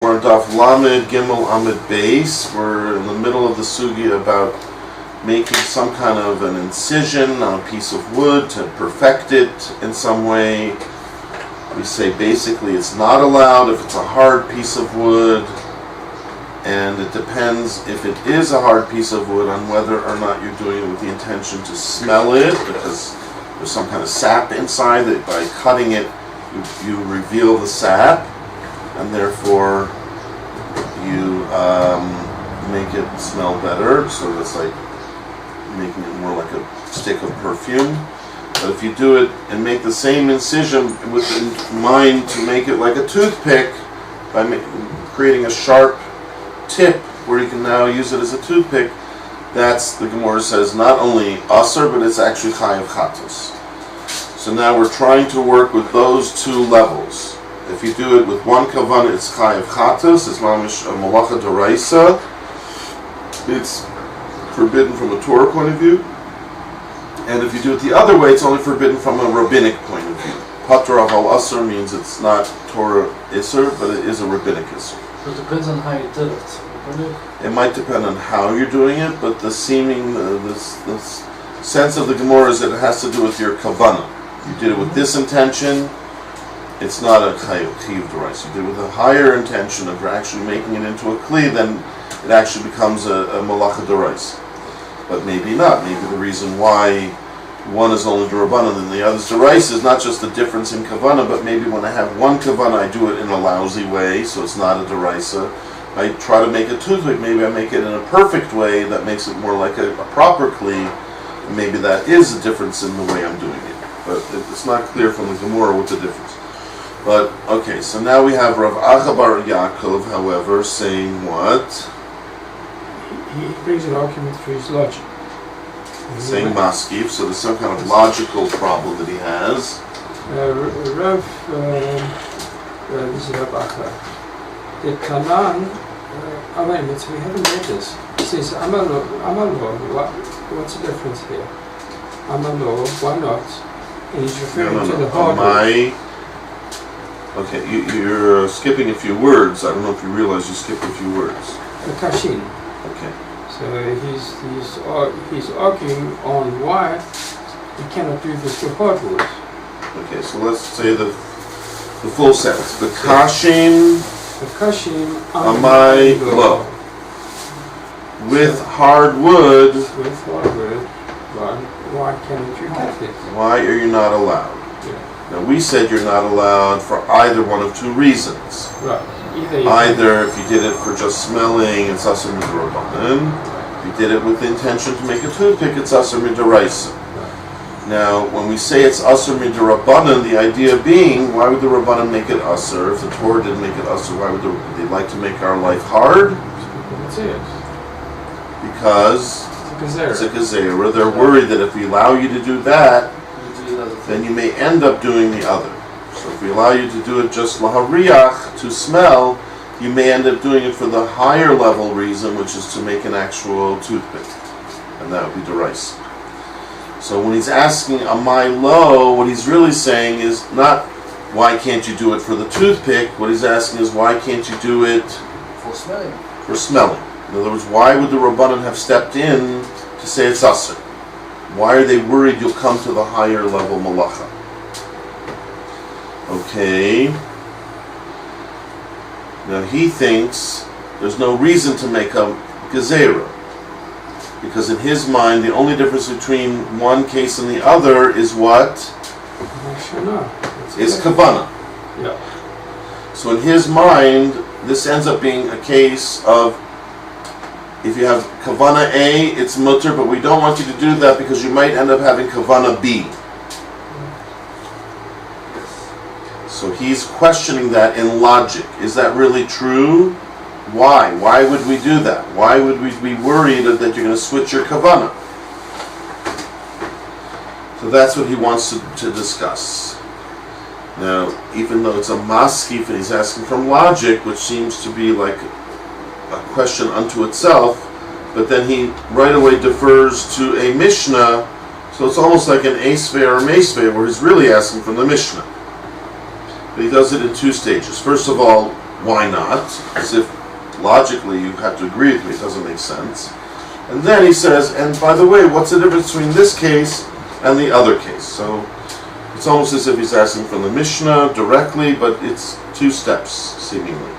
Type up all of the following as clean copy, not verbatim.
Gemora Daf Lamed Gimel Amid Beis. We're in the middle of the sugya about making some kind of an incision on a piece of wood to perfect it in some way. We say basically it's not allowed if it's a hard piece of wood, and it depends if it is a hard piece of wood on whether or not you're doing it with the intention to smell it, because there's some kind of sap inside that by cutting it you reveal the sap, and therefore you make it smell better, so that's like making it more like a stick of perfume. But if you do it and make the same incision with in mind to make it like a toothpick by creating a sharp tip where you can now use it as a toothpick, that's, the Gemora says, not only asur, but it's actually chayav chatos. So now we're trying to work with those two levels. If you do it with one kavanah, it's chayav chatos, it's mamish a malacha d'oraisa. It's forbidden from a Torah point of view. And if you do it the other way, it's only forbidden from a rabbinic point of view. Patra al asur means it's not Torah isur, but it is a rabbinic isur. It depends on how you did it. It might depend on how you're doing it, but the seeming, the sense of the Gemora is that it has to do with your kavanah. You did it with this intention, it's not a chiyuv d'oraisa. You did it with a higher intention of actually making it into a kli, then it actually becomes a malacha d'oraisa. But maybe not. Maybe the reason why one is only d'Rabbanan and the other is d'oraisa is not just the difference in kavanah, but maybe when I have one kavanah, I do it in a lousy way, so it's not a d'oraisa. I try to make a toothpick, maybe I make it in a perfect way that makes it more like a proper kli. Maybe that is a difference in the way I'm doing it. But it's not clear from the Gemora what the difference. But, okay, so now we have Rav Acha bar Yaakov, however, saying what? He brings an argument for his logic. Saying maskiv, so there's some kind of logical problem that he has. This is Rav Acha. The Kanan, we haven't read this. It says Amalo, what's the difference here? Amalo, why not? And he's referring to the hardware. Okay, you're skipping a few words. I don't know if you realize you skipped a few words. The Kashin. Okay. So he's arguing on why he cannot do this with hardwood. Okay, so let's say the full sentence. The Kashin amai lo. With hardwood. With hardwood. Why can't you do this? Why are you not allowed? Yeah. Now we said you're not allowed for either one of two reasons. Right. Either if you did it for just smelling, it's asur midrabanan. If you did it with the intention to make a toothpick, it's asur midoraisa. Now, when we say it's asur midrabanan, the idea being, why would the Rabbanan make it asur? If the Torah didn't make it asur, why would they like to make our life hard? Because it's a gezerah. They're worried that if we allow you to do that, then you may end up doing the other. So if we allow you to do it just lahariach, to smell, you may end up doing it for the higher level reason, which is to make an actual toothpick. And that would be d'oraisa. So when he's asking amai lo, what he's really saying is not why can't you do it for the toothpick, what he's asking is why can't you do it for smelling. In other words, why would the Rabbanan have stepped in to say it's asur? Why are they worried you'll come to the higher level malacha? Okay. Now he thinks there's no reason to make a gezerah, because in his mind the only difference between one case and the other is what? Is kavanah. Yeah. So in his mind, this ends up being a case of if you have kavanah A, it's mutter, but we don't want you to do that because you might end up having kavanah B. So he's questioning that in logic. Is that really true? Why? Why would we do that? Why would we be worried that you're going to switch your kavanah? So that's what he wants to discuss. Now, even though it's a maskif and he's asking from logic, which seems to be like a question unto itself, but then he right away defers to a Mishnah, so it's almost like an Esvei or Meisvei, where he's really asking from the Mishnah. But he does it in two stages. First of all, why not? As if logically you have to agree with me, it doesn't make sense. And then he says, and by the way, what's the difference between this case and the other case? So it's almost as if he's asking from the Mishnah directly, but it's two steps, seemingly.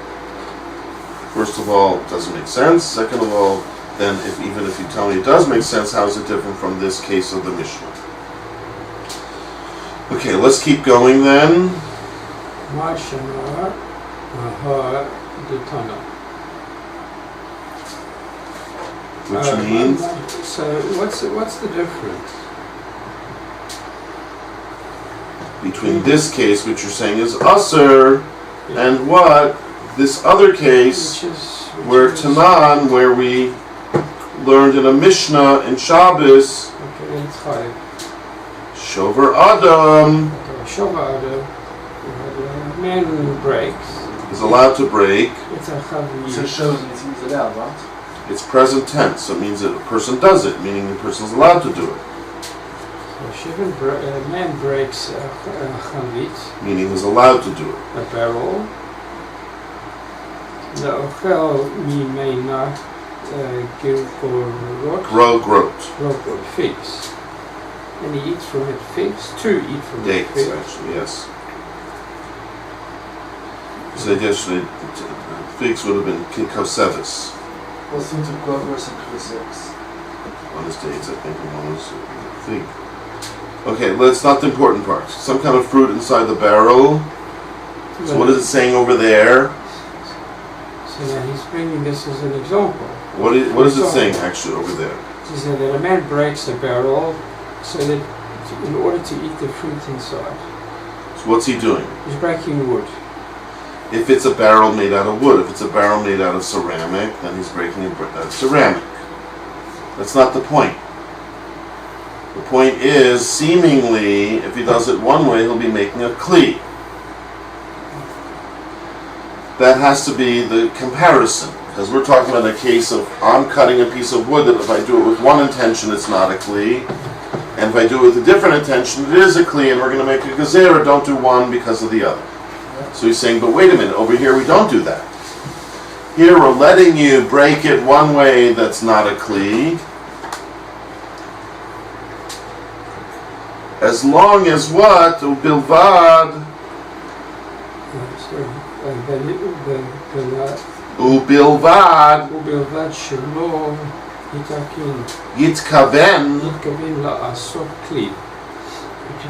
First of all, it doesn't make sense. Second of all, then even if you tell me it does make sense, how is it different from this case of the Mishnah? Okay, let's keep going then. Which means? So what's the difference? Between this case, which you're saying is Asr, and what? This other case, where Tanan, where we learned in a Mishnah in Shabbos, Shover Adam, man who breaks is allowed to break. So it shows it's allowed, right? It's present tense, so it means that a person does it, meaning the person is allowed to do it. So a man breaks a chavit, meaning he's allowed to do it. A barrel. The ochel we may not give for rot. Grow figs. And he eats from it figs, to eat from dates, it figs. actually, yes. So yesterday, figs would have been kikosevis. Well, things of God versus Chris. One is dates, I think, and one is fig. Okay, that's not the important part. Some kind of fruit inside the barrel. So what is it saying over there? So now he's bringing this as an example. What is it saying actually over there? He said that a man breaks a barrel so that in order to eat the fruit inside. So what's he doing? He's breaking wood. If it's a barrel made out of wood, if it's a barrel made out of ceramic, then he's breaking a ceramic. That's not the point. The point is, seemingly, if he does it one way, he'll be making a kli. That has to be the comparison, because we're talking about a case of I'm cutting a piece of wood that if I do it with one intention, it's not a kli, and if I do it with a different intention, it is a kli, and we're going to make a gezerah, don't do one because of the other. So he's saying, but wait a minute, over here we don't do that. Here we're letting you break it one way that's not a kli, as long as what? Ubilvad. Ubilvad. Ubilvad shelo Yitkaven. la'asot kli. But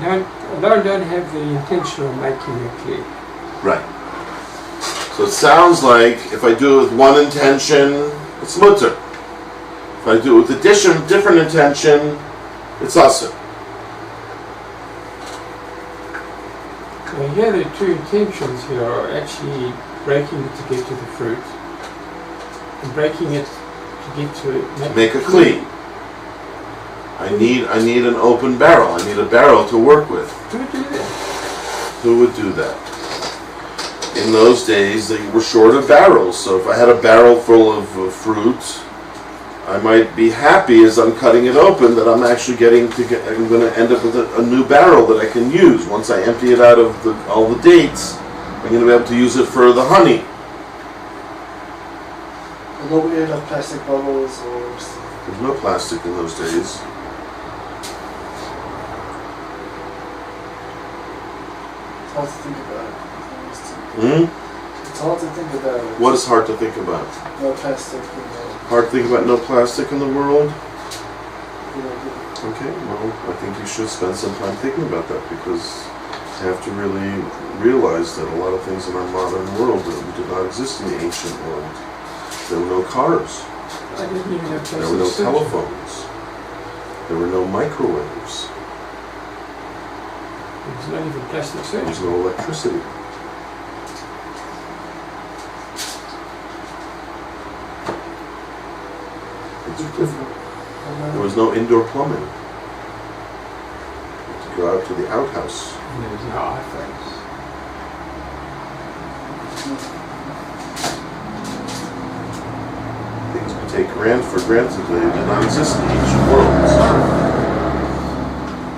you don't have the intention of making a kli. Right. So it sounds like if I do it with one intention, it's mutter. If I do it with a different intention, it's asr. Now here the two intentions here are actually breaking it to get to the fruit and breaking it to get to make a kli. I need an open barrel. I need a barrel to work with. Who would do that? Who would do that? In those days, they were short of barrels. So if I had a barrel full of fruit, I might be happy as I'm cutting it open that I'm actually I'm going to end up with a new barrel that I can use. Once I empty it out of all the dates, I'm going to be able to use it for the honey. Nobody had plastic bubbles or... There's no plastic in those days. It's hard to think about it. It's hard to think about it. What is hard to think about? No plastic. Hard to think about no plastic in the world? Yeah. Okay, well, I think you should spend some time thinking about that because you have to really realize that a lot of things in our modern world did not exist in the ancient world. There were no cars. I didn't even have plastic. There were no telephones. There were no microwaves. There was not even plastic There was no electricity. There was no indoor plumbing. You had to go out to the outhouse. And there was no iPhones. Things we take for granted today did not exist in the ancient world.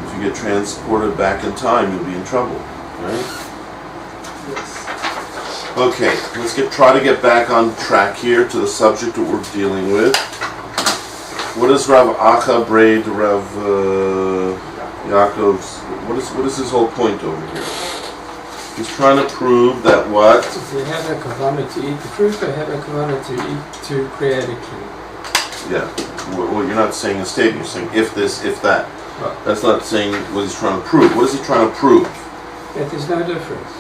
If you get transported back in time, you'll be in trouble, right? Yes. Okay, let's try to get back on track here to the subject that we're dealing with. What does Rav Acha braid Rav Yaakov's? What is his whole point over here? He's trying to prove that what? If you have a kavanah to eat the fruit, they have a kavanah to eat to create a kli. Yeah. Well, you're not saying a statement. You're saying if this, if that. Right. That's not saying what he's trying to prove. What is he trying to prove? That there's no difference.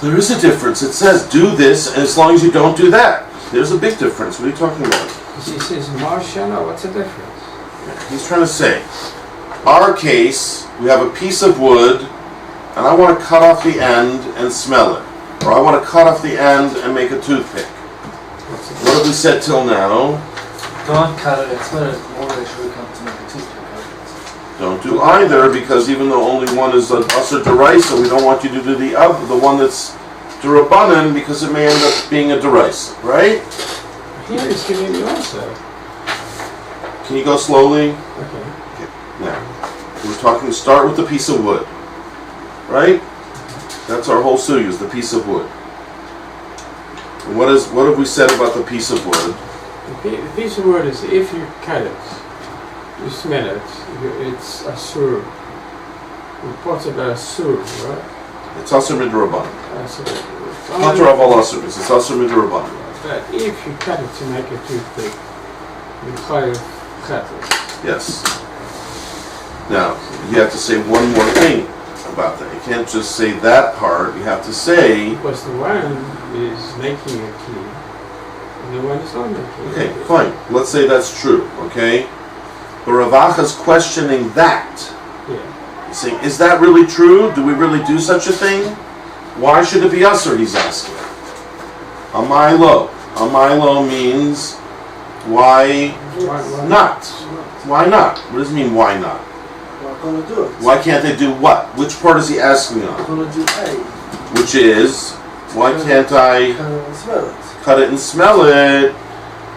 There is a difference. It says do this, and as long as you don't do that. There's a big difference. What are you talking about? He says, Marshana, what's the difference? He's trying to say, our case, we have a piece of wood, and I want to cut off the end and smell it. Or I want to cut off the end and make a toothpick. What have we said till now? Don't cut it and smell it. More they should come to make a toothpick. Don't do either, because even though only one is a Asr Deraisa, we don't want you to do the other, the one that's Derabanan, because it may end up being a Deraisa, right? Here he's giving you also. Can you go slowly? Okay. Now, we're talking, start with the piece of wood, right? That's our whole suya, is the piece of wood. And what have we said about the piece of wood? The piece of wood is if you cut it, you smell it, it's asur. Reports about asur, right? It's Asr Midrabanan. Not Asur. of all Asr, it's Asr Midrabanan. But if you cut it to make a toothpick, you chayav cut it. Yes. Now, you have to say one more thing about that. You can't just say that part. You have to say... Because the one is making a kli, and the one is not making Okay, a kli. fine. Let's say that's true, okay? But Rav Acha's questioning that. Yeah. He's saying, is that really true? Do we really do such a thing? Why should it be Asr, he's asking. Amaylo. Amaylo means, why not? Why not? What does it mean, why not? We're going to do it. Why can't they do what? Which part is he asking We're on? going to do A. Which is, why can't I Cut it and smell it. cut it and smell it?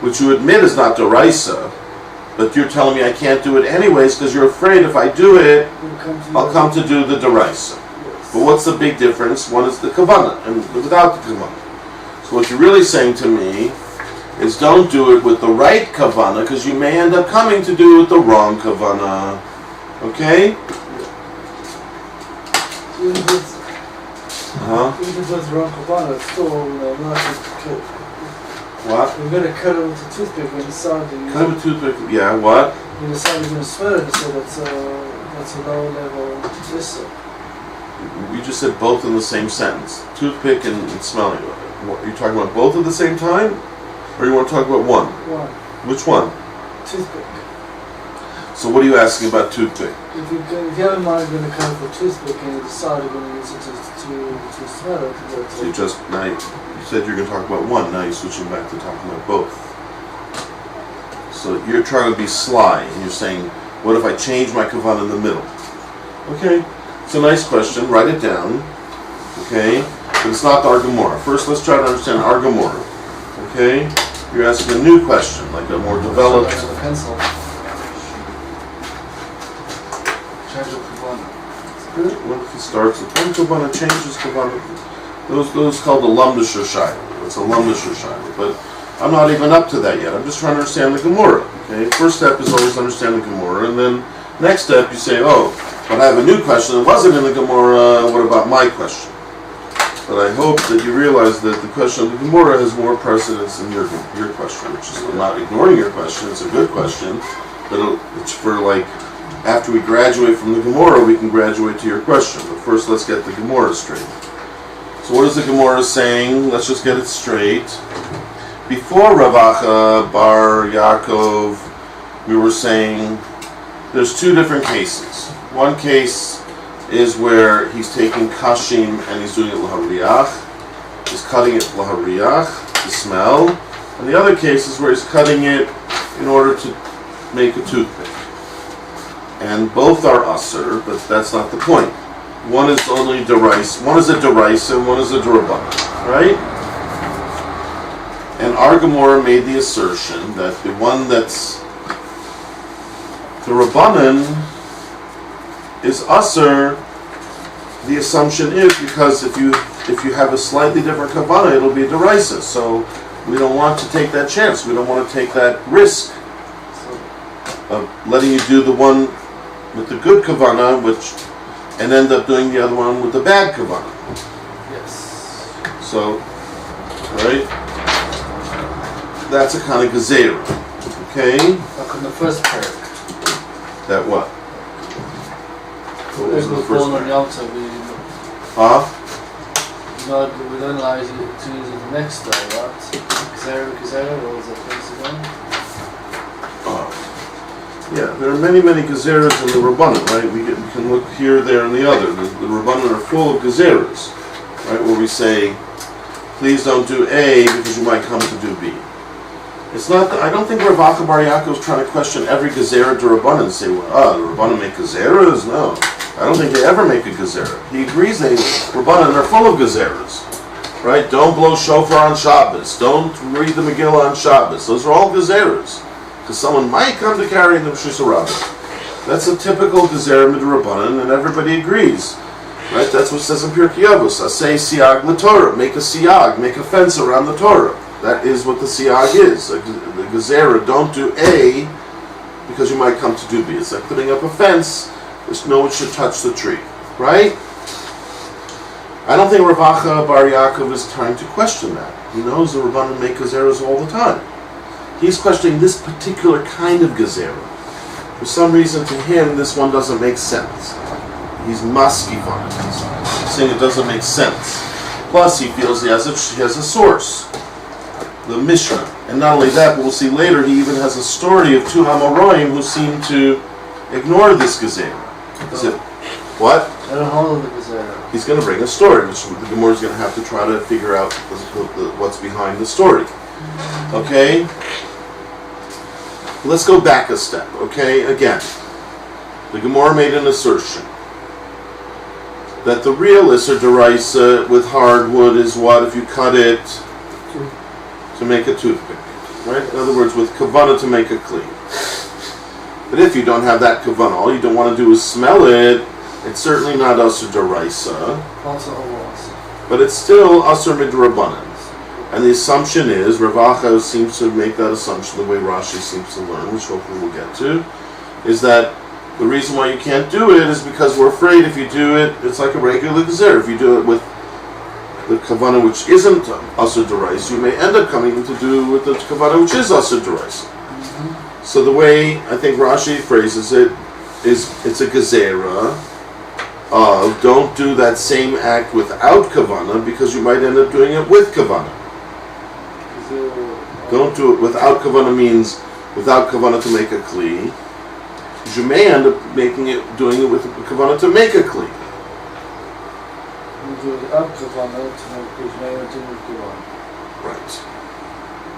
Which you admit is not Deraisa, but you're telling me I can't do it anyways because you're afraid if I do it, I'll come to do the Deraisa. Yes. But what's the big difference? One is the Kavanah, and without the Kavanah. So what you're really saying to me is don't do it with the right Kavanah because you may end up coming to do it with the wrong Kavanah. Okay? Even if it's Uh-huh. wrong kabbalah, it's still not good. What? You're going to cut it with a toothpick when you decide that Cut a toothpick. Yeah, what? you decide you're going to smell it, so that's a lower level Beitsa. You just said both in the same sentence. Toothpick and smelling. What, are you talking about both at the same time? Or you want to talk about one? One. Which one? Toothpick. So what are you asking about toothpick? If you have in mind you're going to cut it with a toothpick and you decide you're going to use it to smell it, that's So you just now you said you're going to talk about one. Now you're switching back to talking about both. So you're trying to be sly, and you're saying, "What if I change my kavanah in the middle?" Okay, it's a nice question. Write it down. Okay, but it's not our Gemora. First, let's try to understand our Gemora. Okay, you're asking a new question, like a more developed. With a pencil. Change the kabbalah. What if he starts with one kavanah, changes kavanah? Those called the lumdisher shayla. It's a lumdisher shayla, but I'm not even up to that yet. I'm just trying to understand the Gemora. Okay, first step is always understand the Gemora, and then next step you say, oh, but I have a new question that wasn't in the Gemora. What about my question? But I hope that you realize that the question of the Gemora has more precedence than your question, which is I'm not ignoring your question. It's a good question, but it's for like. After we graduate from the Gemora, we can graduate to your question. But first, let's get the Gemora straight. So what is the Gemora saying? Let's just get it straight. Before Rav Acha bar Yaakov, we were saying there's two different cases. One case is where he's taking kashim and he's doing it lahariyach. He's cutting it lahariyach, to smell. And the other case is where he's cutting it in order to make a toothpick. And both are asr, but that's not the point. One is only derais, one is a derais, and one is a derabbanan, right? And our Gemora made the assertion that the one that's the rabbanan is asr the assumption is because if you have a slightly different kavanah, it'll be a deraisa. So we don't want to take that chance. We don't want to take that risk of letting you do the one with the good kavanah, and end up doing the other one with the bad kavanah. Yes. So, right? That's a kind of gezerah. Okay? Like in the first parak. That what? What was the first on one? Yom Tov, we don't allow you to use it the next day, right? Gezerah, what was that place again? Yeah, there are many gezerahs in the Rabbanan, right? We can look here, there, and the other. The Rabbanan are full of gezerahs, right? Where we say, please don't do A because you might come to do B. It's not. I don't think Rav Acha Bar Yaakov is trying to question every gezerah to Rabbanan and say, well, the Rabbanan make gezerahs? No. I don't think they ever make a gezerah. He agrees Rabbanan are full of gezerahs, right? Don't blow shofar on Shabbos. Don't read the Megillah on Shabbos. Those are all gezerahs. Because someone might come to carry the B'shus Rabbah. That's a typical gezerah midrabanan, and everybody agrees, right? That's what it says in Pirkei Avos. Asay siag l'Torah. Make a siag, make a fence around the Torah. That is what the siag is. The gezerah, don't do A because you might come to do B. It's like putting up a fence. There's no one should touch the tree, right? I don't think Rav Acha Bar Yaakov is trying to question that. He knows the Rabbanan make gezerahs all the time. He's questioning this particular kind of gezerah. For some reason, to him, this one doesn't make sense. He's maskif on it. He's saying it doesn't make sense. Plus, he feels he has a source, the Mishnah. And not only that, but we'll see later, he even has a story of two Hamoraim who seem to ignore this gezerah. Is it what? I don't hold the gezerah. He's going to bring a story, which the Gemora is going to have to try to figure out what's behind the story. Okay? Let's go back a step, okay? Again, the Gemora made an assertion that the real Isser D'Oraisa with hardwood is what if you cut it to make a toothpick, right? In other words, with kavanah to make a kli. But if you don't have that kavanah, all you don't want to do is smell it, it's certainly not Isser D'Oraisa, but it's still Isser Midrabanan. And the assumption is, Rav Acha seems to make that assumption the way Rashi seems to learn, which hopefully we'll get to, is that the reason why you can't do it is because we're afraid if you do it, it's like a regular gezerah. If you do it with the kavanah which isn't Asur D'Oraisa, you may end up coming to do with the kavanah which is Asur D'Oraisa. So the way I think Rashi phrases it is it's a gezerah of don't do that same act without kavanah because you might end up doing it with kavanah. Don't do it without kavanah means without kavanah to make a kli. You may end up doing it with kavanah to make a kli. Right.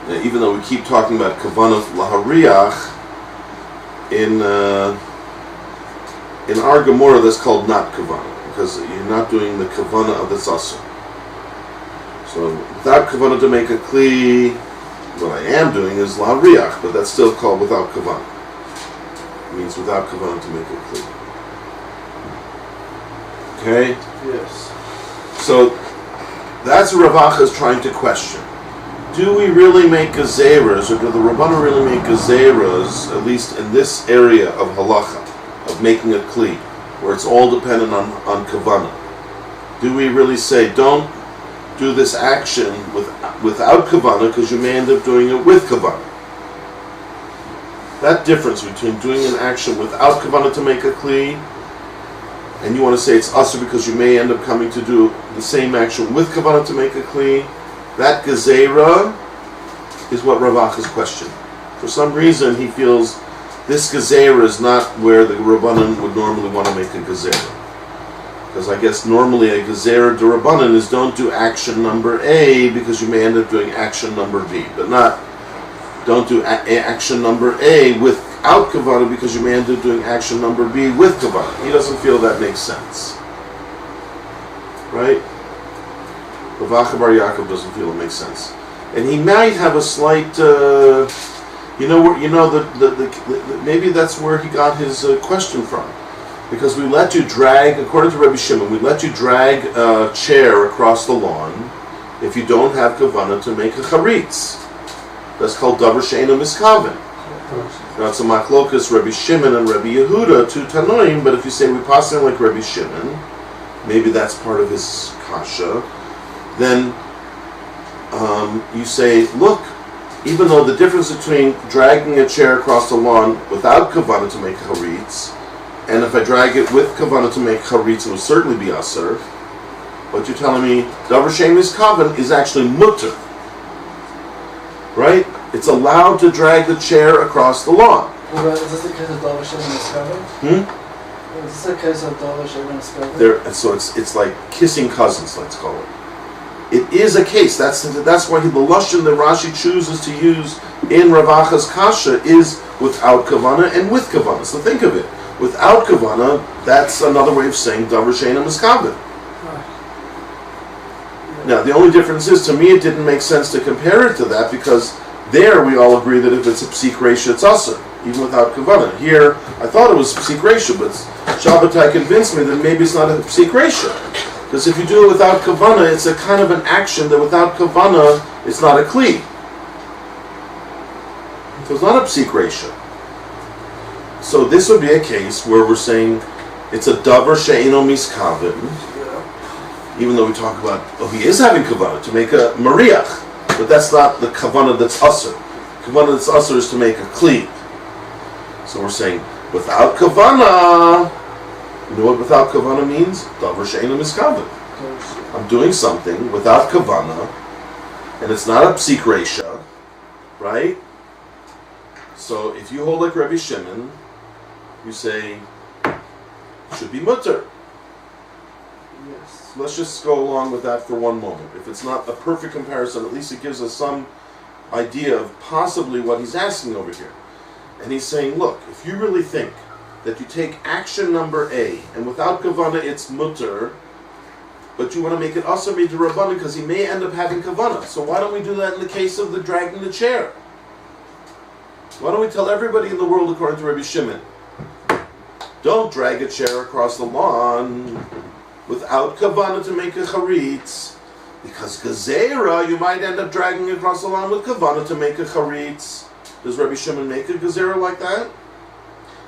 Now, even though we keep talking about kavanah lahariach, in our Gemora that's called not kavanah because you're not doing the kavanah of the zasur. So without kavanah to make a kli, what I am doing is lahariach, but that's still called without kavanah. It means without kavanah to make a kli. Okay? Yes. So that's what Rav Acha is trying to question. Do we really make gezerahs, or do the Rabbanan really make gezerahs, at least in this area of halacha, of making a kli, where it's all dependent on kavanah? Do we really say, don't do this action without kavanah, because you may end up doing it with kavanah? That difference between doing an action without kavanah to make a kli, and you want to say it's asur because you may end up coming to do the same action with kavanah to make a kli, that gezerah is what Rav Acha's question. For some reason, he feels this gezerah is not where the Rabbanan would normally want to make a gezerah. Because I guess normally a gezerah d'Rabbanan is don't do action number A because you may end up doing action number B, but not don't do action number A without kavanah because you may end up doing action number B with kavanah. He doesn't feel that makes sense. Right? Rav Acha Bar Yaakov doesn't feel it makes sense, and he might have a slight, maybe that's where he got his question from. Because we let you drag, according to Rabbi Shimon, we let you drag a chair across the lawn if you don't have kavanah to make a charitz. That's called davar she'eino miskaven. Now it's a machlokas Rabbi Shimon and Rabbi Yehuda, two Tanoim, but if you say we pass him like Rabbi Shimon, maybe that's part of his kasha, then you say, look, even though the difference between dragging a chair across the lawn without kavanah to make charitz, and if I drag it with kavanah to make charitz, it will certainly be aser. But you're telling me davar she'eino miskaven is actually mutter, right? It's allowed to drag the chair across the lawn. Well, is this the case of davar she'eino miskaven? Is this the case of davar she'eino miskaven? So it's like kissing cousins, let's call it. It is a case. That's why the lashon that Rashi chooses to use in Rav Acha's kasha is without kavanah and with kavanah. So think of it. Without kavanah, that's another way of saying davar she'eino miskaven. Now, the only difference is, to me, it didn't make sense to compare it to that, because there we all agree that if it's a psik reisha, it's aser, even without kavanah. Here, I thought it was psik reisha, but Shabbatai convinced me that maybe it's not a psik reisha. Because if you do it without kavanah, it's a kind of an action that without kavanah, it's not a kli. So it's not a psik reisha. So this would be a case where we're saying it's a davar she'eino miskaven, even though we talk about, he is having kavanah to make a mariach, but that's not the kavanah that's aser. Kavanah that's aser is to make a kli. So we're saying, without kavanah, you know what without kavanah means? Davar she'eino miskaven. I'm doing something without kavanah, and it's not a psik reisha, right? So if you hold like Rabbi Shimon, you say, should be mutter. Yes. Let's just go along with that for one moment. If it's not a perfect comparison, at least it gives us some idea of possibly what he's asking over here. And he's saying, look, if you really think that you take action number A, and without kavanah it's mutter, but you want to make it aser midrabanan because he may end up having kavanah. So why don't we do that in the case of the dragging the chair? Why don't we tell everybody in the world, according to Rabbi Shimon, don't drag a chair across the lawn without kavanah to make a charitz, because gezerah, you might end up dragging it across the lawn with kavanah to make a charitz. Does Rabbi Shimon make a gezerah like that?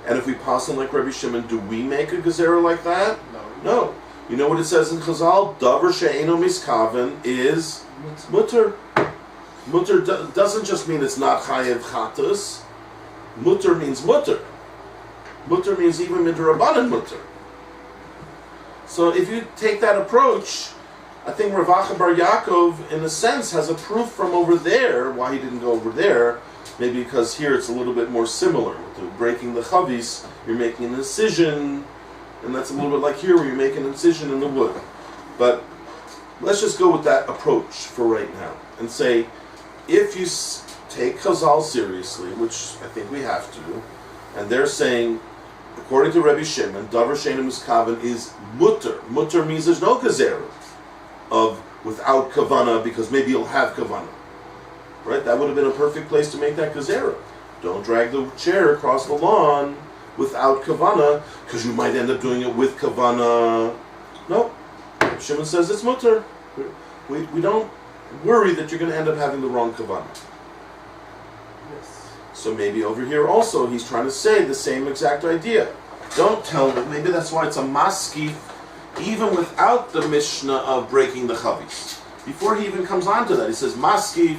And if we pass on like Rabbi Shimon, do we make a gezerah like that? No. You know what it says in Chazal? Davar she'eino miskaven is mutter. Mutter doesn't just mean it's not chayev chatus. Mutter means mutter. Mutter means even midrabanan mutter. So if you take that approach, I think Rav Acha Bar Yaakov, in a sense, has a proof from over there, why he didn't go over there. Maybe because here it's a little bit more similar. With breaking the chavis, you're making an incision, and that's a little bit like here where you make an incision in the wood. But let's just go with that approach for right now and say, if you take Chazal seriously, which I think we have to, and they're saying, according to Rabbi Shimon, davar she'eino miskaven is mutter. Mutter means there's no gezerah of without kavanah, because maybe you'll have kavanah. Right? That would have been a perfect place to make that gezerah. Don't drag the chair across the lawn without kavanah, because you might end up doing it with kavanah. No. Shimon says it's mutter. We don't worry that you're going to end up having the wrong kavanah. Yes. So maybe over here also he's trying to say the same exact idea. Don't tell me. Maybe that's why it's a maskif, even without the Mishnah of breaking the chavis. Before he even comes on to that, he says maskif,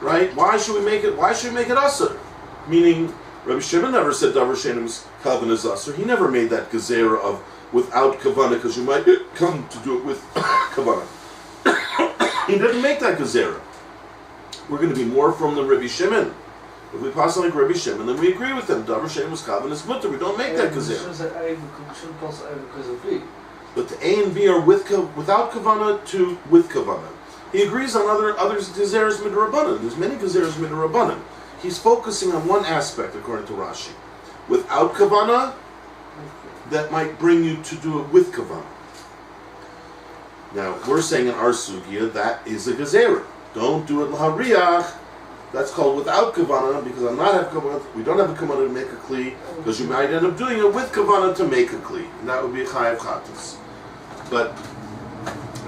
right? Why should we make it? Why should we make it aser? Meaning, Rabbi Shimon never said davar she'eino miskaven is aser. He never made that gezerah of without kavanah, because you might come to do it with kavanah. He didn't make that gezerah. We're going to be more from the Rabbi Shimon. If we pass on like Rabbi Shimon, then we agree with them. Davar she'eino miskaven is mutter. We don't make that gezerah. Shouldn't pass A because of B. But the A and B are without kavanah to with kavanah. He agrees on other gezerahs midrabanan. There's many gezerahs midrabanan. He's focusing on one aspect, according to Rashi. Without kavanah, that might bring you to do it with kavanah. Now, we're saying in our sugya that is a gezerah. Don't do it l'hariach, That's called without kavana, because I'm not have kavana. We don't have a kavana to make a kli, because you might end up doing it with kavana to make a kli, and that would be a chayav chatas. But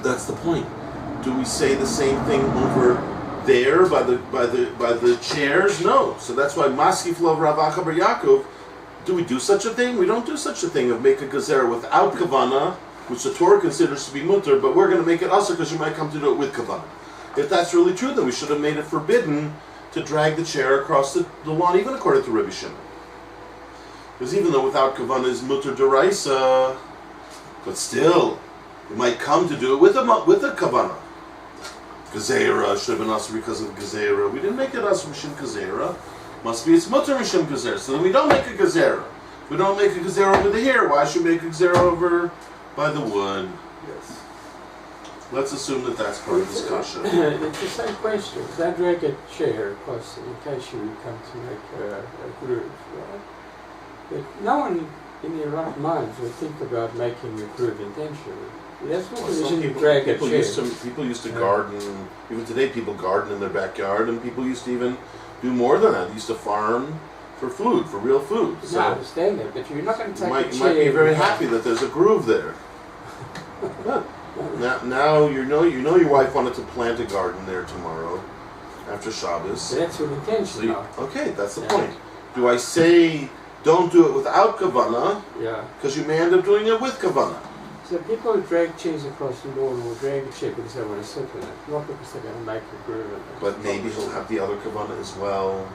that's the point. Do we say the same thing over there by the chairs? No. So that's why Maskif Lov Rav Acha Bar Yaakov. Do we do such a thing? We don't do such a thing of make a gezerah without kavana, which the Torah considers to be mutter, but we're going to make it also because you might come to do it with kavana. If that's really true, then we should have made it forbidden to drag the chair across the lawn, even according to Rabbi Shimon. Because even though without kavana is mutter deraisa, but still, you might come to do it with a kavana. Gezerah should have been also because of gezerah. We didn't make it also mishim gezerah. Must be it's mutter mishim gezerah. So then we don't make a gezerah. We don't make a gezerah over here. Why should we make a gezerah over by the wood? Yes. Let's assume that that's part of this kasha. It's the same question. They drag a chair across in case you come to make a groove, right? But no one in their right minds would think about making a groove intentionally. That's what people used to garden. Even today, people garden in their backyard, and people used to even do more than that. They used to farm for food, for real food. So I understand that, but you're not going to take a chair. You might be very happy that there's a groove there. Now you know your wife wanted to plant a garden there tomorrow after Shabbos. So that's your intention. Okay, that's the point. Do I say don't do it without kavana? Yeah. Because you may end up doing it with kavana. So people drag chairs across the lawn or drag a chair because they want to sit in it, not because they're going to make a groove in it. But maybe he'll have the other kavana as well.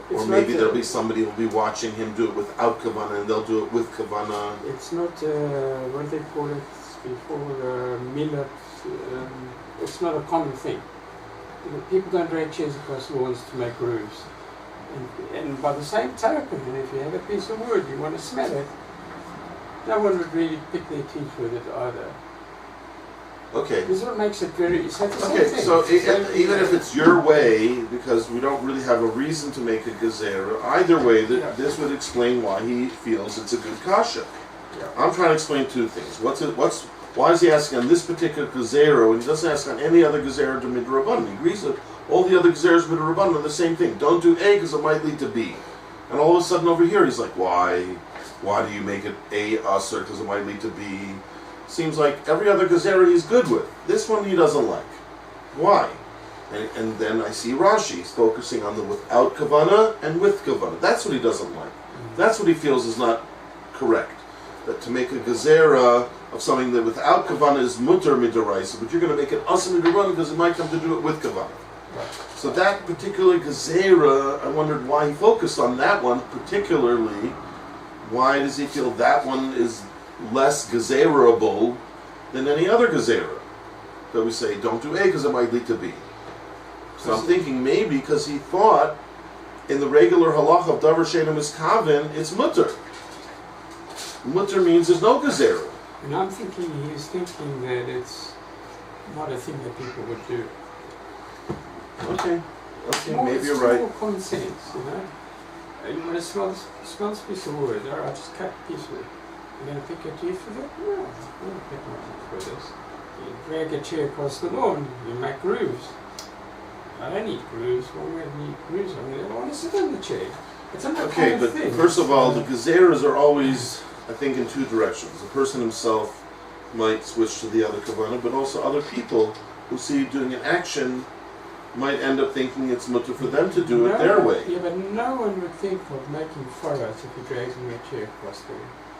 It's or maybe there'll be somebody who'll be watching him do it without kavana and they'll do it with kavana. It's not, what do they call it before, millet, it's not a common thing. People don't drag chairs across lawns to make grooves. And by the same token, if you have a piece of wood, you want to smell it, no one would really pick their teeth with it either. Okay. This is what makes it very... So even if it's your way, because we don't really have a reason to make a gezerah, either way, this would explain why he feels it's a good kasha. Yeah. I'm trying to explain two things. Why is he asking on this particular gezerah when he doesn't ask on any other gezerah to midrabanan? He agrees that all the other gezerahs midrabanan are the same thing. Don't do A because it might lead to B. And all of a sudden over here he's like, why? Why do you make it A usr because it might lead to B? Seems like every other gezerah he's good with. This one he doesn't like. Why? And then I see Rashi's focusing on the without kavana and with kavana. That's what he doesn't like. That's what he feels is not correct. That to make a gezerah of something that without kavana is mutter midaraisa, but you're going to make it asr midaraisa because it might come to do it with kavana. So that particular gezerah, I wondered why he focused on that one particularly. Why does he feel that one is less gezerahable than any other gezerah? That we say, don't do A because it might lead to B. So I'm thinking maybe because he thought in the regular halach of davar she'eino miskaven, it's mutter. Mutter means there's no gezerah. And I'm thinking he's thinking that it's not a thing that people would do. Okay, maybe you're right. It's more common sense, you know. And when it smells a piece of wood, all right, just cut a piece of wood. You're going to pick your teeth with it? No, I'm going to pick my teeth with this. You drag a chair across the lawn, you make grooves. I don't need grooves. Why would I need grooves? I mean, I want to sit on the chair. It's a okay, but thing. First of all, the gezerahs are always, I think, in two directions. The person himself might switch to the other kavanah, but also other people who see you doing an action might end up thinking it's mutter for them to do it their way. Yeah, but no one would think of making furrows if you're dragging a chair across there.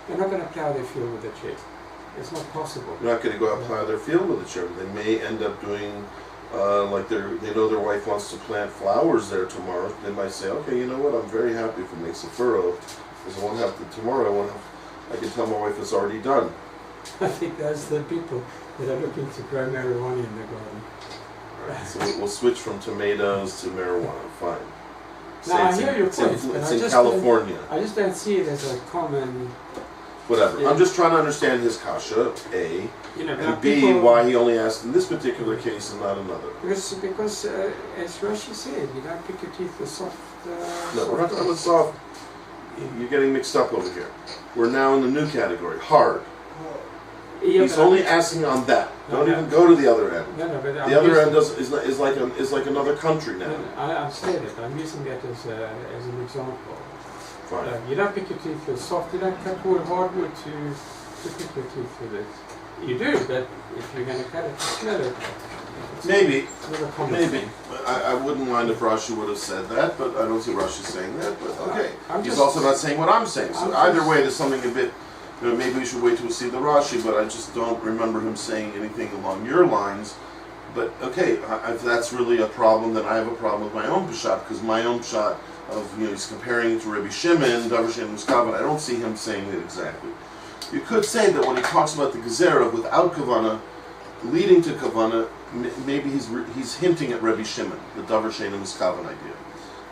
They're not going to plow their field with a chair. It's not possible. They're not going to go out and plow their field with a chair. They may end up doing, they know their wife wants to plant flowers there tomorrow. They might say, okay, you know what, I'm very happy if it makes a furrow, because I won't have to, tomorrow I can tell my wife it's already done. I think that's the people that are looking to grow marijuana in the garden. Right, so we'll switch from tomatoes to marijuana. Fine. Now I hear your point. It's in California. I just don't see it as a common. Whatever. Yeah. I'm just trying to understand his kasha, A, and B, why he only asked in this particular case and not another. Because as Rashi said, you don't pick your teeth with soft. No, we're not talking about soft. You're getting mixed up over here. We're now in the new category, hard. Yeah, He's only asking on that. Don't even go to the other end. No, but The other end is like another country now. I understand it. I'm using that as an example. Fine. You don't pick your teeth with soft. You don't cut wood, hardwood to pick your teeth with it. You do, but if you're going to cut it, smell it. Maybe. Maybe. I wouldn't mind if Rashi would have said that, but I don't see Rashi saying that. But okay, he's just, also not saying what I'm saying. So either way, there's something a bit. Maybe we should wait till we see the Rashi, but I just don't remember him saying anything along your lines. But okay, if that's really a problem, then I have a problem with my own pshat, because my own pshat of he's comparing it to Rabbi Shimon, Davar Shein Muskavan. I don't see him saying it exactly. You could say that when he talks about the gezerah without kavana, leading to kavana, maybe he's hinting at Rabbi Shimon, the Davar Shein Muskavan idea.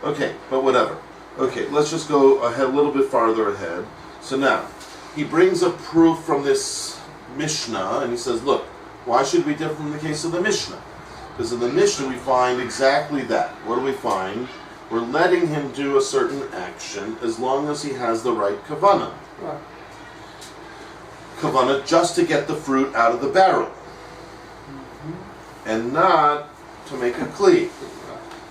Okay, but whatever. Okay, let's just go ahead a little bit farther ahead. So now, he brings a proof from this Mishnah, and he says, look, why should it be different from the case of the Mishnah? Because in the Mishnah we find exactly that. What do we find? We're letting him do a certain action as long as he has the right kavanah. Right. Kavanah just to get the fruit out of the barrel. And not to make a kli.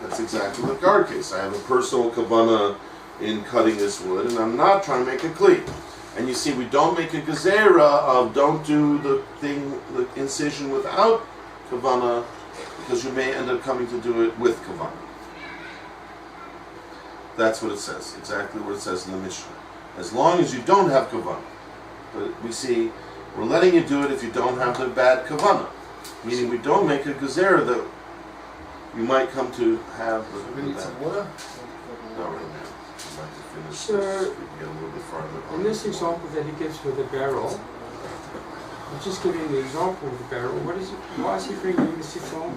That's exactly the guard case. I have a personal kavanah in cutting this wood, and I'm not trying to make a kli. And you see, we don't make a gezerah of don't do the incision without kavanah, because you may end up coming to do it with kavanah. That's what it says, exactly what it says in the Mishnah. As long as you don't have kavanah. But we see, we're letting you do it if you don't have the bad kavanah. Meaning we don't make a gezerah that you might come to have the We need some water? Not right now. I'd like to finish So, this. We can get a little bit farther. In this example that he gives with the barrel, I'm just giving the example of the barrel. What is it? Why is he bringing this example?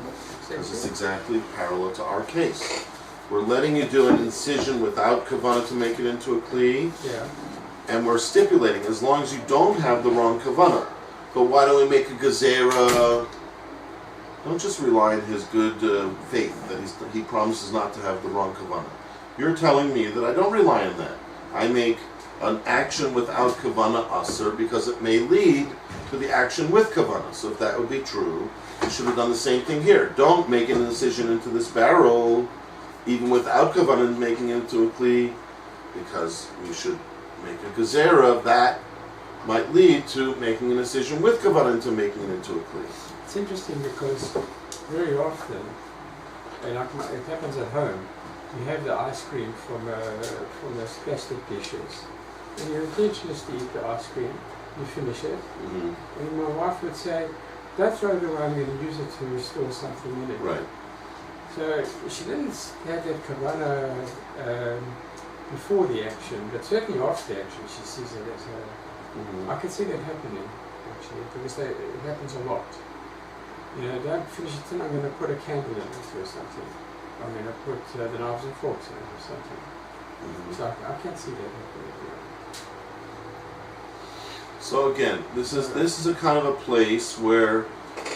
Because it's exactly parallel to our case. We're letting you do an incision without kavanah to make it into a kli, Yeah. and we're stipulating as long as you don't have the wrong kavanah. But why don't we make a gezerah? Don't just rely on his good faith that he promises not to have the wrong kavanah. You're telling me that I don't rely on that. I make an action without kavanah asr because it may lead to the action with kavanah. So if that would be true, you should have done the same thing here. Don't make an incision into this barrel, even without kavanah making it into a kli, because we should make a gezerah that might lead to making an incision with kavanah into making it into a kli. It's interesting because very often, and it happens at home, you have the ice cream from those plastic dishes, and your intention is to eat the ice cream. You finish it, and my wife would say, "Don't throw it away. I'm going to use it to restore something in it." Right. So she didn't have that kavanah before the action, but certainly after the action, she sees it as a. I can see that happening actually because it happens a lot. Don't finish it, I'm going to put a candle in it or something. I'm going to put the knives and forks in it or something. So I can't see that happening. So again, this is a kind of a place where,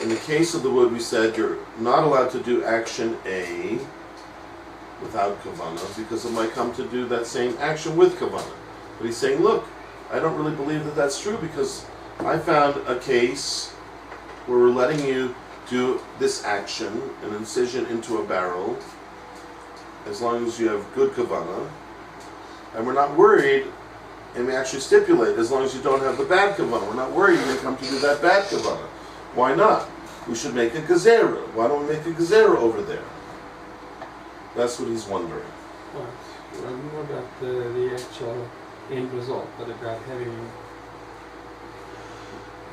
in the case of the wood, we said you're not allowed to do action A without kavanah because it might come to do that same action with kavanah. But he's saying, look, I don't really believe that that's true because I found a case where we're letting you do this action, an incision into a barrel, as long as you have good kavanah, and we're not worried, and we actually stipulate, as long as you don't have the bad kavanah, we're not worried you're going to come to do that bad kavanah. Why not? We should make a gezerah. Why don't we make a gezerah over there? That's what he's wondering. Right. Well, more about the actual end result, but about having.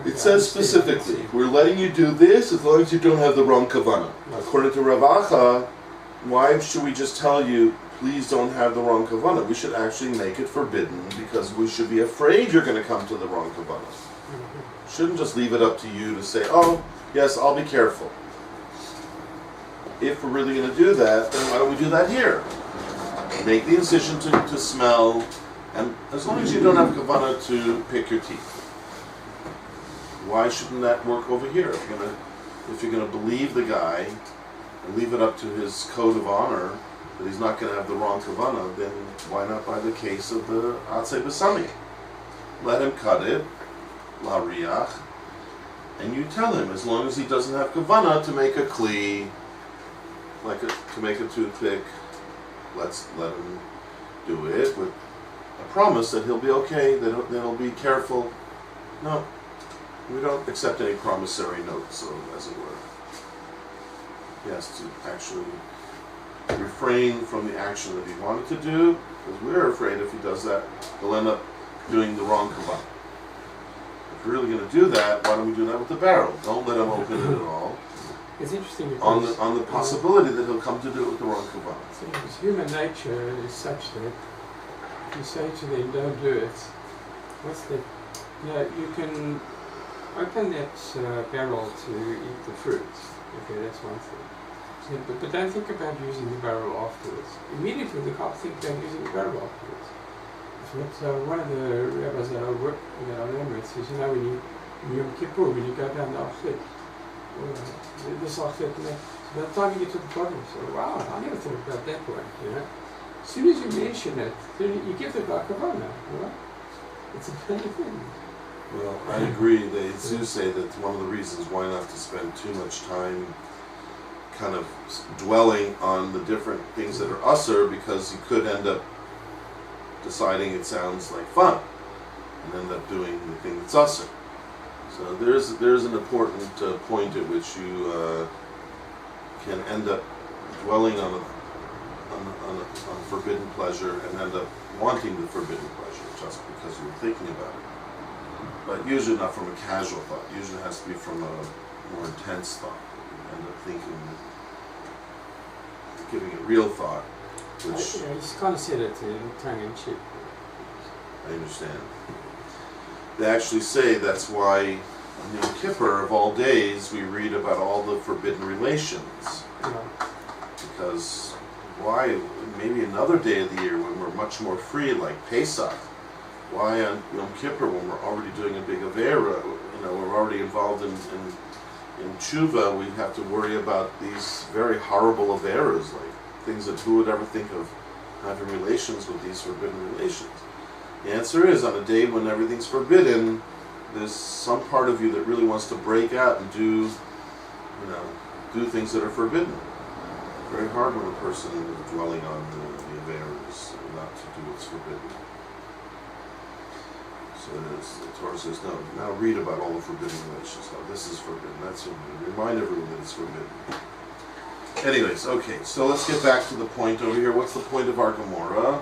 It says specifically, we're letting you do this as long as you don't have the wrong kavanah. According to Rav Acha, why should we just tell you, please don't have the wrong kavanah? We should actually make it forbidden because we should be afraid you're going to come to the wrong kavanah. Shouldn't just leave it up to you to say, oh, yes, I'll be careful. If we're really going to do that, then why don't we do that here? Make the incision to smell, and as long as you don't have kavanah to pick your teeth. Why shouldn't that work over here? If you're gonna believe the guy and leave it up to his code of honor that he's not gonna have the wrong kavanah, then why not by the case of the atzei b'sami? Let him cut it, la riach, And you tell him, as long as he doesn't have kavana to make a kli, to make a toothpick, let him do it with a promise that he'll be okay, that he'll be careful. No, we don't accept any promissory notes, so as it were. He has to actually refrain from the action that he wanted to do, because we're afraid if he does that, he'll end up doing the wrong kavana. If we're really going to do that, why don't we do that with the barrel? Don't let him open it at all. It's interesting because on the possibility that he'll come to do it with the wrong kavana. So human nature is such that if you say to them, don't do it, what's the... you can open that barrel to eat the fruit. Okay, that's one thing. So, but don't think about using the barrel afterwards. Immediately the cop think about using the barrel afterwards. So one of the rabbis that I work with, I remember, it says, when you Yom Kippur, when you go down the Achlet, this Achlet, by the time you get to the bottom, you say, wow, I never thought about that one, As soon as you mention it, you give the guy kavana, It's a funny thing. Well, I agree. They do say that one of the reasons why not to spend too much time kind of dwelling on the different things that are usher, because you could end up deciding it sounds like fun and end up doing the thing that's usher. So there's an important point at which you can end up dwelling on a forbidden pleasure and end up wanting the forbidden pleasure just because you were thinking about it. But usually not from a casual thought. Usually it has to be from a more intense thought. You end up thinking, giving it real thought, which... You just kind of said it in tongue-in-cheek. I understand. They actually say that's why on Yom Kippur, of all days, we read about all the forbidden relations. Because why, maybe another day of the year when we're much more free, like Pesach, why on Yom Kippur, when we're already doing a big avera, we're already involved in tshuva, we have to worry about these very horrible averas, like things that who would ever think of having relations with these forbidden relations? The answer is, on a day when everything's forbidden, there's some part of you that really wants to break out and do things that are forbidden. Very hard when a person is dwelling on the averas, not to do what's forbidden. So the Torah says, no, now read about all the forbidden relations. No, this is forbidden, that's forbidden. Remind everyone that it's forbidden. Anyways, okay, so let's get back to the point over here. What's the point of our Gemora?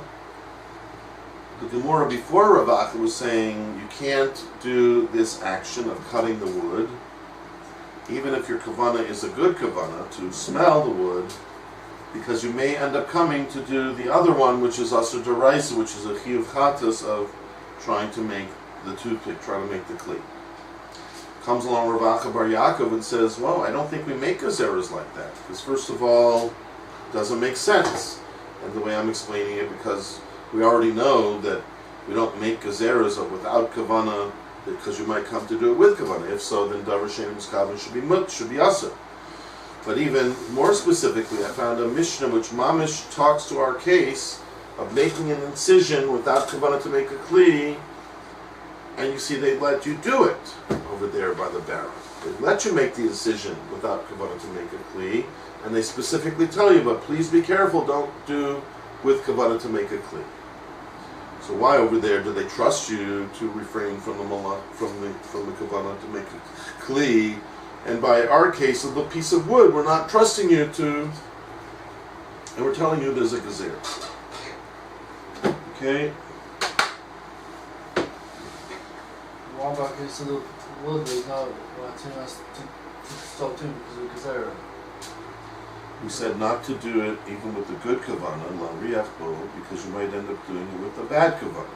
The Gemora before Rav Acha was saying you can't do this action of cutting the wood, even if your kavana is a good kavana, to smell the wood, because you may end up coming to do the other one, which is Asur D'Oraisa, which is a chiyuv chatas of trying to make the toothpick, trying to make the kli. Comes along Rav Acha Bar Yaakov and says, well, I don't think we make gezeras like that, because first of all, it doesn't make sense. And the way I'm explaining it, because we already know that we don't make gezeras without kavana, because you might come to do it with kavana. If so, then davar she'ein muskaven should be asur. But even more specifically, I found a Mishnah which mamish talks to our case of making an incision without kavana to make a kli, and you see they let you do it over there by the barrel. They let you make the incision without kavana to make a kli, and they specifically tell you, but please be careful, don't do with kavana to make a kli. So why over there do they trust you to refrain from the kavana to make a kli? And by our case of the piece of wood, we're not trusting you to, and we're telling you there's a gezerah. Okay? What about case of the wood is not telling us to stop doing because of gezerah? We said not to do it even with the good kavana, la riachbo, because you might end up doing it with a bad kavana.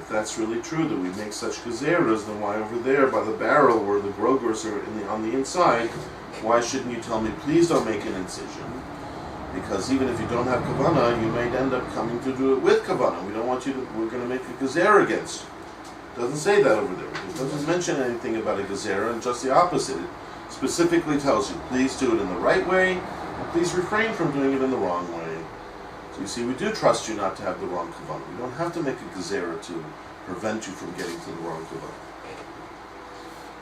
If that's really true, that we make such gezeras, then why over there by the barrel where the grogers are on the inside, why shouldn't you tell me, please don't make an incision? Because even if you don't have kavana, you might end up coming to do it with kavana. We don't want you to, we're going to make a gezerah against you. It doesn't say that over there. It doesn't mention anything about a gezerah, and just the opposite. It specifically tells you, please do it in the right way, and please refrain from doing it in the wrong way. So you see, we do trust you not to have the wrong kavana. We don't have to make a gezerah to prevent you from getting to the wrong kavana.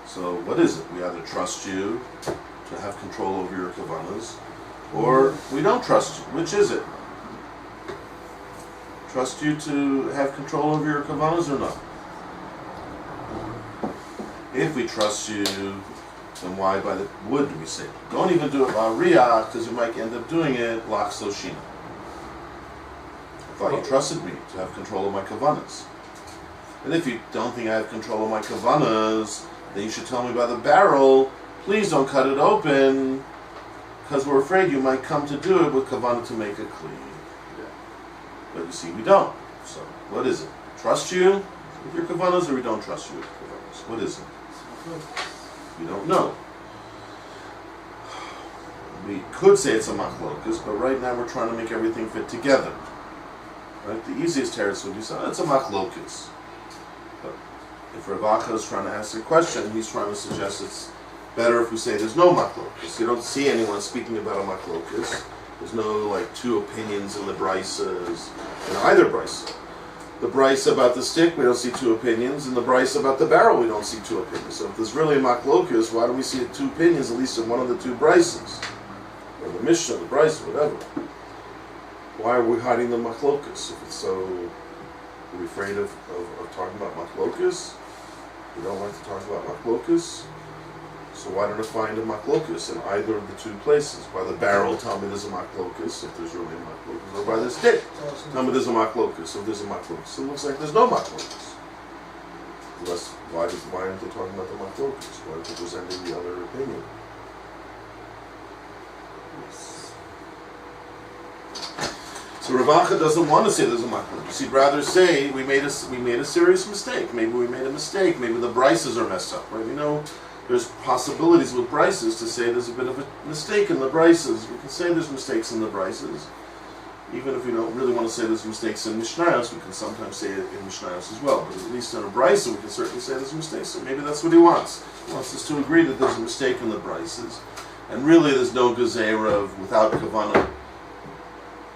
So what is it? We either trust you to have control over your kavanas, or we don't trust you. Which is it? Trust you to have control over your kavanas or not? If we trust you, then why by the wood do we say? Don't even do it by riyah, because you might end up doing it lachso shina. I thought you trusted me to have control of my kavanas. And if you don't think I have control of my kavanas, then you should tell me by the barrel, please don't cut it open, because we're afraid you might come to do it with kavanah to make a kli. But you see, we don't. So, what is it? Trust you with your kavanas, or we don't trust you with kavanas? What is it? We don't know. We could say it's a machlokas, but right now we're trying to make everything fit together. Right? The easiest teretz would be, so it's a machlokas. But if Rav Acha is trying to ask a question, he's trying to suggest it's better if we say there's no machlokas. You don't see anyone speaking about a machlokas. There's no like two opinions in the Beitsas, in either Beitsa. The Beitsa about the stick, we don't see two opinions. In the Beitsa about the barrel, we don't see two opinions. So if there's really a machlokas, why do we see two opinions, at least in one of the two Beitsas? Or the Mishnah, the Beitsa, whatever. Why are we hiding the machlokas? If it's so, are we afraid of talking about machlokas? We don't like to talk about machlokas. So why don't I find a machlokas in either of the two places? By the barrel, tell me there's a machlokas, if there's really a machlokas. Or by the stick, tell me there's a machlokas, if there's a machlokas. It looks like there's no machlokas. Why aren't they talking about the machlokas? Why are they presenting the other opinion? So Rav Acha doesn't want to say there's a machlokas. He'd rather say we made a serious mistake. Maybe we made a mistake. Maybe the Bryces are messed up. Right? We know there's possibilities with Bryces to say there's a bit of a mistake in the Bryces. We can say there's mistakes in the Bryces. Even if we don't really want to say there's mistakes in Mishnayos, we can sometimes say it in Mishnayos as well. But at least in a Bryce, we can certainly say there's mistakes. So maybe that's what he wants. He wants us to agree that there's a mistake in the Bryces. And really there's no gezerah of without kavanah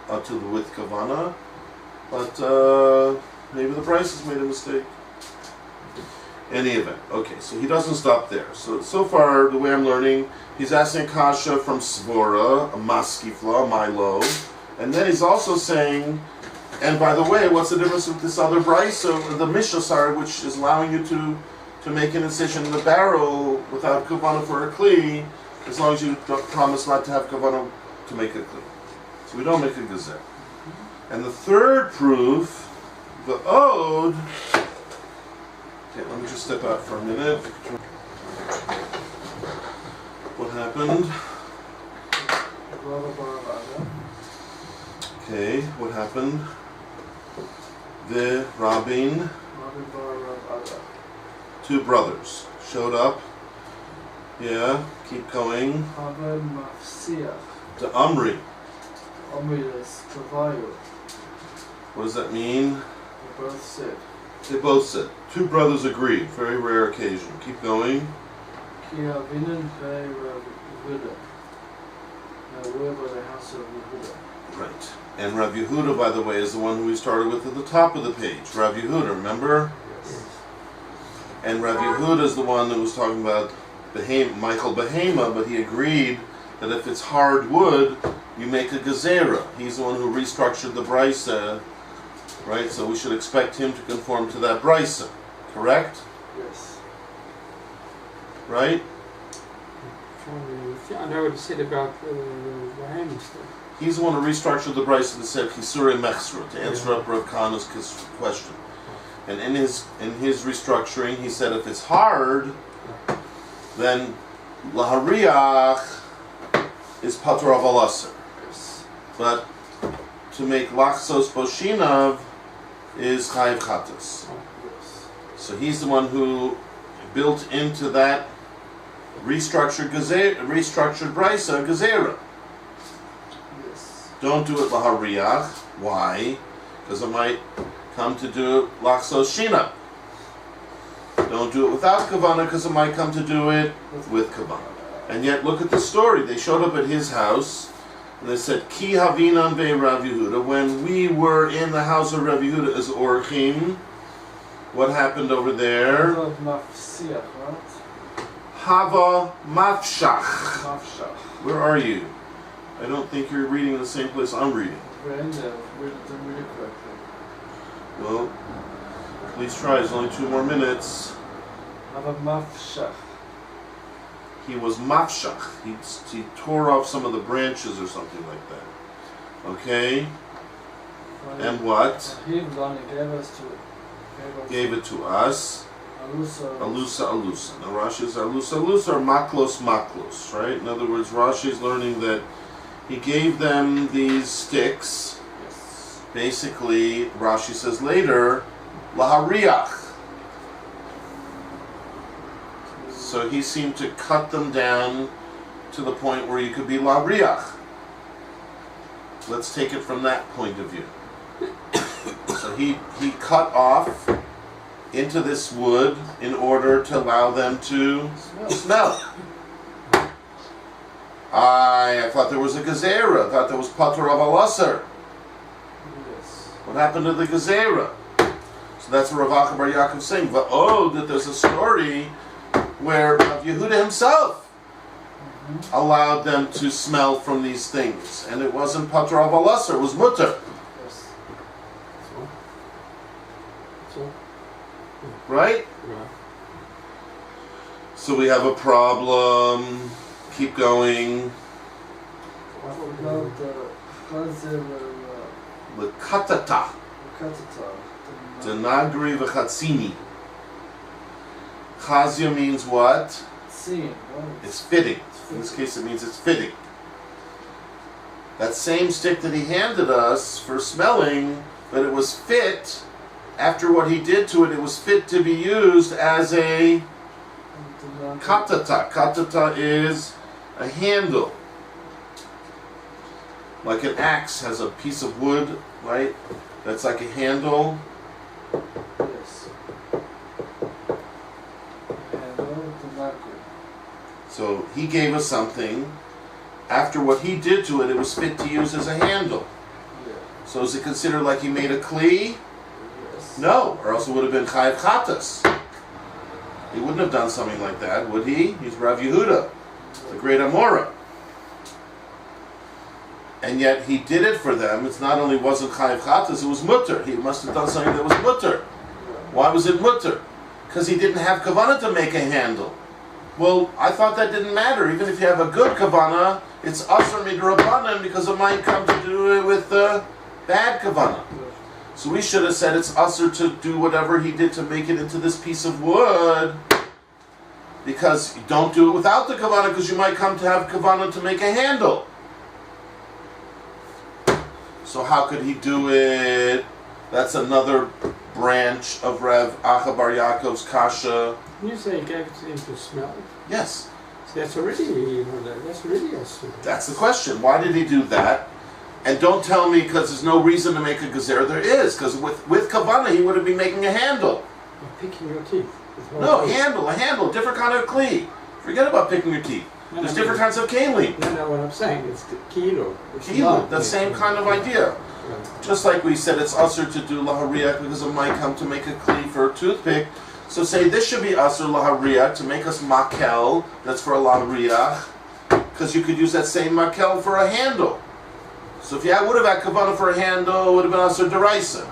up to the with kavanah. But maybe the Bryces made a mistake. Any event. Okay, so he doesn't stop there. So far, the way I'm learning, he's asking kasha from svora, a maskifla, Milo, and then he's also saying, and by the way, what's the difference with this other bryce? So the Mishnah, which is allowing you to make an incision in the barrel without kavanah for a kli, as long as you don't promise not to have kavanah to make a kli. So we don't make a gezer. And the third proof, the ode. Okay, let me just step out for a minute. What happened? Okay, what happened? The Rabin, two brothers, showed up. Yeah, keep going. To Amri. What does that mean? They both said. Two brothers agreed. Very rare occasion. Keep going. Right. And Rav Yehuda, by the way, is the one who we started with at the top of the page. Rav Yehuda, remember? Yes. And Rav Yehuda is the one that was talking about Michael Behema, but he agreed that if it's hard wood, you make a gezerah. He's the one who restructured the Beitsa, right? So we should expect him to conform to that Beitsa, correct? Yes. Right? I know what he said about the Bahamian stuff. He's the one who restructured the Beitsa that said Chisure Mechsra, to answer up Rav Kahana's question. And in his restructuring, he said if it's hard, then Lahariach is Patur of Alasar. But to make Lachsos Boshinav is Chayiv Chatas. So he's the one who built into that restructured Beitsa Gezerah. Yes. Don't do it Lahariach. Why? Because it might come to do it Lachsos Shina. Don't do it without Kavanah because it might come to do it with Kavanah. And yet look at the story. They showed up at his house and they said, Ki Havinan Be Rav Yehuda. When we were in the house of Rav Yehuda as Orchim, what happened over there? Hava Mafshach. Nafshi. Where are you? I don't think you're reading in the same place I'm reading. We're in there. We didn't read it correctly. Well, please try. There's only 2 more minutes. Hava Mafshach. He was Mafshach. He tore off some of the branches or something like that. Okay? And what? He gave us to. Gave it to us. Alusa. Alusa. Now Rashi is Alusa or Maklos, right? In other words, Rashi is learning that he gave them these sticks. Yes. Basically, Rashi says later, Lahariach. So he seemed to cut them down to the point where you could be Lahariach. Let's take it from that point of view. So he cut off into this wood in order to allow them to smell. I thought there was a gezerah. I thought there was patur of alasar. Yes. What happened to the gezerah? So that's what Rav Acha Bar Yaakov is saying. That there's a story where Rav Yehuda himself allowed them to smell from these things, and it wasn't patur of alasar. It was mutter. Yes. So, Right? yeah. So we have a problem. Keep going. About the L'katata. Denagri v'chatzini. Chazia means what? Seeing. It's fitting. In this case it means it's fitting. That same stick that he handed us for smelling, but it was fit, after what he did to it, it was fit to be used as a katata. Katata is a handle. Like an axe has a piece of wood, right? That's like a handle. Yes. So he gave us something. After what he did to it, it was fit to use as a handle. Yeah. So is it considered like he made a kli? Yes. No, or else it would have been chayav chatas. He wouldn't have done something like that, would he? He's Rav Yehuda, the great Amora. And yet he did it for them. It's not only wasn't chayav chatas, it was mutter. He must have done something that was mutter. Why was it mutter? Because he didn't have kavanah to make a handle. Well, I thought that didn't matter. Even if you have a good kavanah, it's asur midrabanan because it might come to do it with bad kavanah. So we should have said it's asur to do whatever he did to make it into this piece of wood, because you don't do it without the kavanah, because you might come to have kavanah to make a handle. So how could he do it? That's another branch of Rav Acha Bar Yaakov's kasha. You say he gave it to him to smell. Yes. So that's already, that's really a story. That's the question. Why did he do that? And don't tell me because there's no reason to make a gezer. There is, because with kavanah he would have been making a handle. You're picking your teeth. No, a handle, different kind of kli. Forget about picking your teeth. There's different kinds of kelim. No, what I'm saying, it's the kilo. Kilo, the same kind of idea. Just like we said, it's asur to do lahariach because it might come to make a kli for a toothpick. So say this should be asur lahariach to make us makel. That's for a lahariach, because you could use that same makel for a handle. So if you would have had kavanah for a handle, it would have been asur deraisa.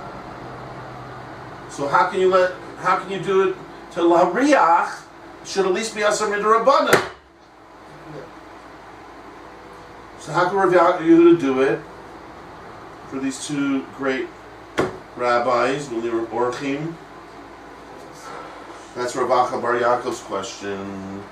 So how can you do it to lahariach? Should at least be asur midrabanan. So how can Rav Yehuda do it for these two great rabbis, Mili Orchim? That's Rav Acha Bar Yaakov's question.